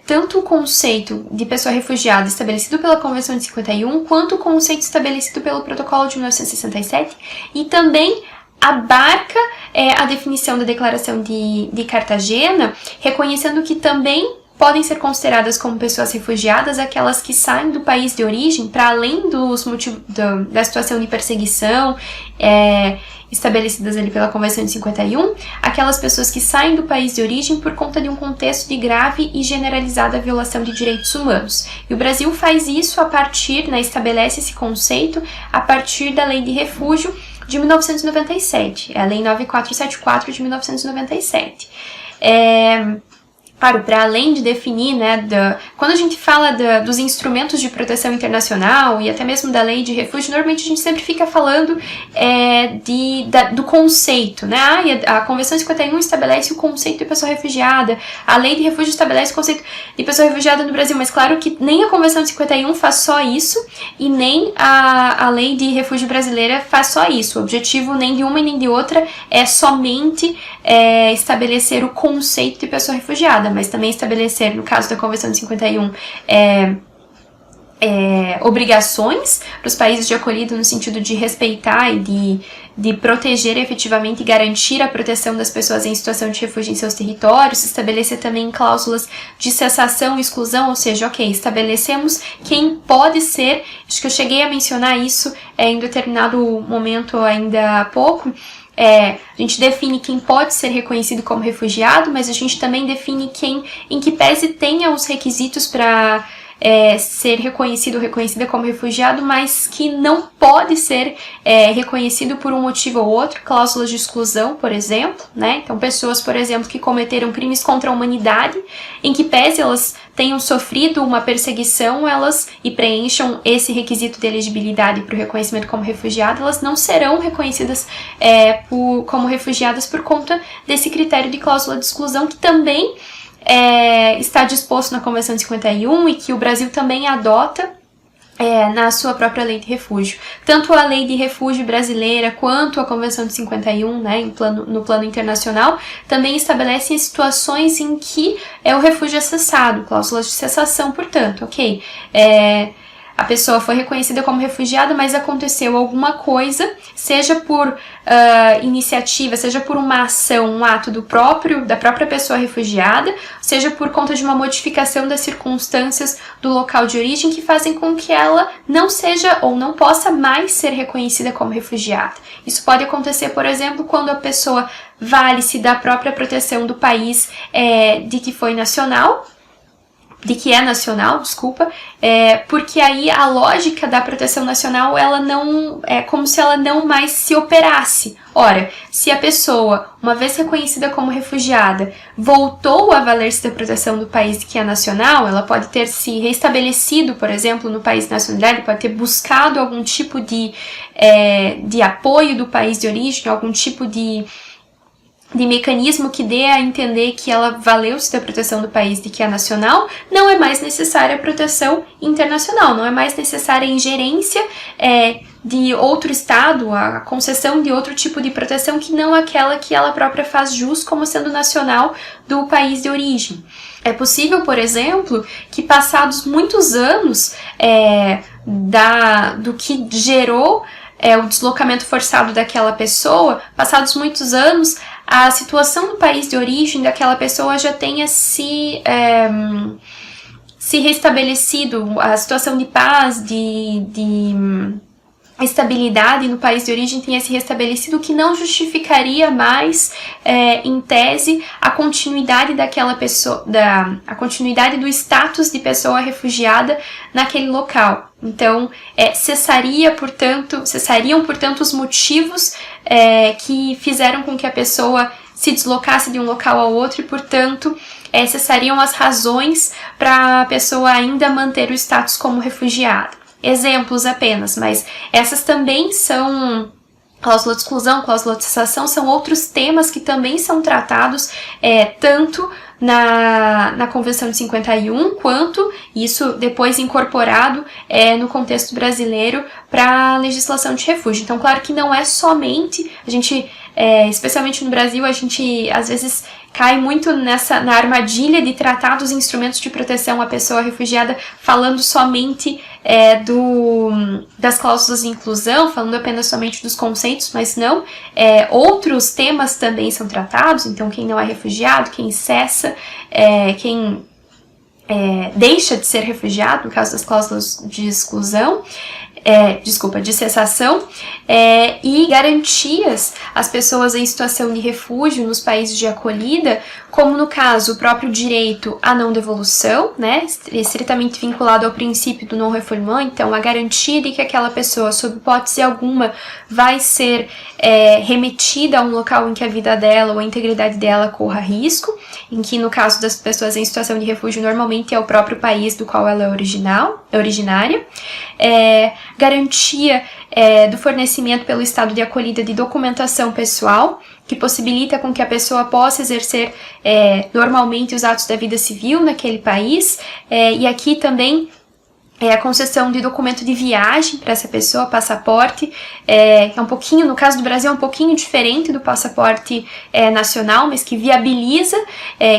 tanto o conceito de pessoa refugiada estabelecido pela Convenção de 51, quanto o conceito estabelecido pelo Protocolo de 1967, e também abarca a definição da Declaração de Cartagena, reconhecendo que também podem ser consideradas como pessoas refugiadas aquelas que saem do país de origem, para além dos motivos da situação de perseguição estabelecidas ali pela Convenção de 51, aquelas pessoas que saem do país de origem por conta de um contexto de grave e generalizada violação de direitos humanos. E o Brasil faz isso a partir, né, estabelece esse conceito a partir da Lei de Refúgio de 1997, a Lei 9474 de 1997. Claro, para além de definir, né, quando a gente fala dos instrumentos de proteção internacional e até mesmo da lei de refúgio, normalmente a gente sempre fica falando do conceito, né? A Convenção 51 estabelece o conceito de pessoa refugiada, a lei de refúgio estabelece o conceito de pessoa refugiada no Brasil, mas claro que nem a Convenção 51 faz só isso e nem a lei de refúgio brasileira faz só isso. O objetivo nem de uma e nem de outra é somente estabelecer o conceito de pessoa refugiada, mas também estabelecer, no caso da Convenção de 51, obrigações para os países de acolhida no sentido de respeitar e de proteger efetivamente e garantir a proteção das pessoas em situação de refúgio em seus territórios, estabelecer também cláusulas de cessação e exclusão, ou seja, estabelecemos quem pode ser, acho que eu cheguei a mencionar isso em determinado momento ainda há pouco. A gente define quem pode ser reconhecido como refugiado, mas a gente também define quem, em que pese tenha os requisitos para ser reconhecido ou reconhecida como refugiado, mas que não pode ser reconhecido por um motivo ou outro, cláusulas de exclusão, por exemplo, né? Então, pessoas, por exemplo, que cometeram crimes contra a humanidade, em que pese elas tenham sofrido uma perseguição, e preencham esse requisito de elegibilidade para o reconhecimento como refugiado, elas não serão reconhecidas como refugiadas por conta desse critério de cláusula de exclusão, que também está disposto na Convenção de 51 e que o Brasil também adota na sua própria lei de refúgio. Tanto a lei de refúgio brasileira quanto a Convenção de 51, né, no plano internacional, também estabelecem situações em que o refúgio é cessado, cláusulas de cessação, portanto, a pessoa foi reconhecida como refugiada, mas aconteceu alguma coisa, seja por iniciativa, seja por uma ação, um ato da própria pessoa refugiada, seja por conta de uma modificação das circunstâncias do local de origem que fazem com que ela não seja ou não possa mais ser reconhecida como refugiada. Isso pode acontecer, por exemplo, quando a pessoa vale-se da própria proteção do país de que foi nacional, de que é nacional, porque aí a lógica da proteção nacional, ela não é como se ela não mais se operasse. Ora, se a pessoa, uma vez reconhecida como refugiada, voltou a valer-se da proteção do país que é nacional, ela pode ter se restabelecido, por exemplo, no país de nacionalidade, pode ter buscado algum tipo de apoio do país de origem, algum tipo de mecanismo que dê a entender que ela valeu-se da proteção do país de que é nacional, não é mais necessária a proteção internacional, não é mais necessária a ingerência de outro estado, a concessão de outro tipo de proteção que não aquela que ela própria faz jus como sendo nacional do país de origem. É possível, por exemplo, que passados muitos anos do que gerou o deslocamento forçado daquela pessoa, passados muitos anos, a situação do país de origem daquela pessoa já tenha se restabelecido, a situação de paz, de estabilidade no país de origem tenha se restabelecido, o que não justificaria mais, em tese, a continuidade daquela pessoa, a continuidade do status de pessoa refugiada naquele local. Então, cessariam, portanto, os motivos que fizeram com que a pessoa se deslocasse de um local ao outro e, portanto, cessariam as razões para a pessoa ainda manter o status como refugiada. Exemplos apenas, mas essas também são cláusula de exclusão, cláusula de cessação, são outros temas que também são tratados tanto na Convenção de 51, quanto isso depois incorporado no contexto brasileiro para a legislação de refúgio. Então, claro que não é somente, a gente, especialmente no Brasil, a gente às vezes cai muito na armadilha de tratar dos instrumentos de proteção à pessoa refugiada falando somente das cláusulas de inclusão, falando apenas somente dos conceitos, mas não, outros temas também são tratados. Então, quem não é refugiado, quem cessa, quem deixa de ser refugiado, no caso das cláusulas de exclusão, de cessação, e garantias às pessoas em situação de refúgio nos países de acolhida, como no caso o próprio direito à não devolução, né, estritamente vinculado ao princípio do non-refoulement. Então, a garantia de que aquela pessoa, sob hipótese alguma, vai ser remetida a um local em que a vida dela ou a integridade dela corra risco, em que no caso das pessoas em situação de refúgio normalmente é o próprio país do qual ela é originária, garantia do fornecimento pelo estado de acolhida de documentação pessoal, que possibilita com que a pessoa possa exercer normalmente os atos da vida civil naquele país, e aqui também a concessão de documento de viagem para essa pessoa, passaporte, é um pouquinho, no caso do Brasil, é um pouquinho diferente do passaporte nacional, mas que viabiliza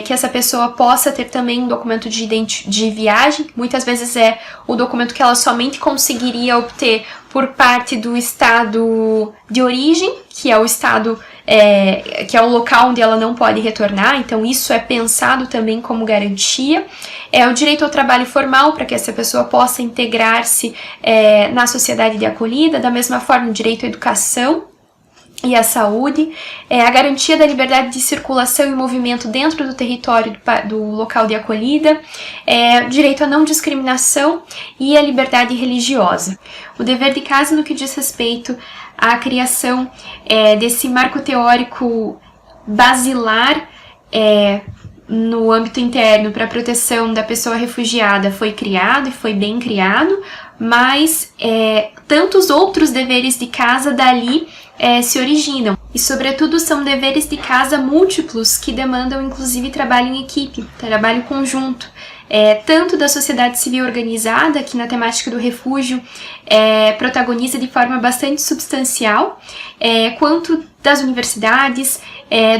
que essa pessoa possa ter também um documento de viagem. Muitas vezes é o documento que ela somente conseguiria obter por parte do estado de origem, que é o estado que é o local onde ela não pode retornar. Então isso é pensado também como garantia. O direito ao trabalho formal, para que essa pessoa possa integrar-se na sociedade de acolhida, da mesma forma o direito à educação e à saúde, a garantia da liberdade de circulação e movimento dentro do território do local de acolhida, direito à não discriminação e a liberdade religiosa. O dever de casa no que diz respeito à criação desse marco teórico basilar no âmbito interno para a proteção da pessoa refugiada foi criado e foi bem criado, mas tantos outros deveres de casa dali se originam. E, sobretudo, são deveres de casa múltiplos que demandam, inclusive, trabalho em equipe, trabalho conjunto. Tanto da sociedade civil organizada, que na temática do refúgio protagoniza de forma bastante substancial, quanto das universidades,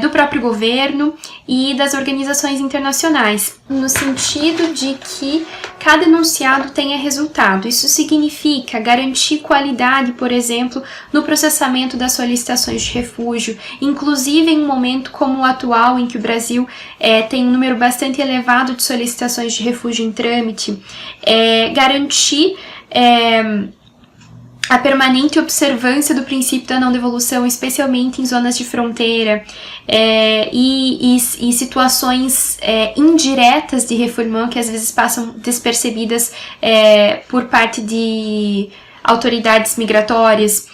do próprio governo e das organizações internacionais, no sentido de que cada enunciado tenha resultado. Isso significa garantir qualidade, por exemplo, no processamento das solicitações de refúgio, inclusive em um momento como o atual, em que o Brasil tem um número bastante elevado de solicitações de refúgio em trâmite, garantir a permanente observância do princípio da não devolução, especialmente em zonas de fronteira, e situações indiretas de refoulement que às vezes passam despercebidas por parte de autoridades migratórias,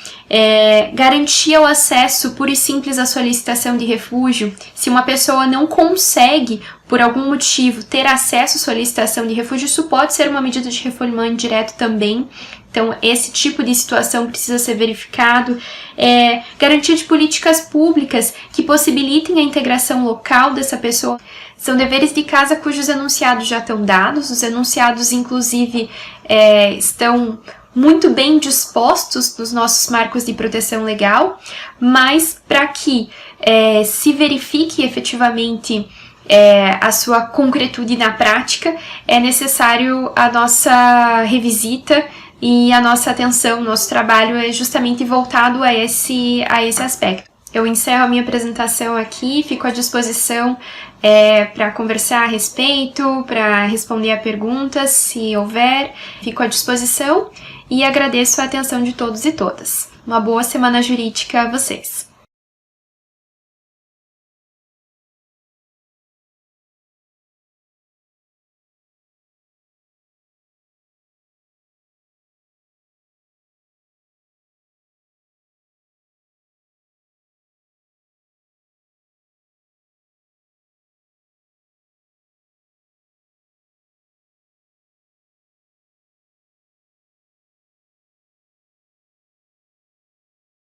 garantir o acesso puro e simples à solicitação de refúgio. Se uma pessoa não consegue, por algum motivo, ter acesso à solicitação de refúgio, isso pode ser uma medida de refoulement indireto também. Então, esse tipo de situação precisa ser verificado. Garantia de políticas públicas que possibilitem a integração local dessa pessoa. São deveres de casa cujos enunciados já estão dados. Os enunciados, inclusive, estão muito bem dispostos nos nossos marcos de proteção legal, mas para que se verifique efetivamente a sua concretude na prática, é necessário a nossa revisita e a nossa atenção, nosso trabalho é justamente voltado a esse aspecto. Eu encerro a minha apresentação aqui, fico à disposição para conversar a respeito, para responder a perguntas, se houver, fico à disposição e agradeço a atenção de todos e todas. Uma boa semana jurídica a vocês!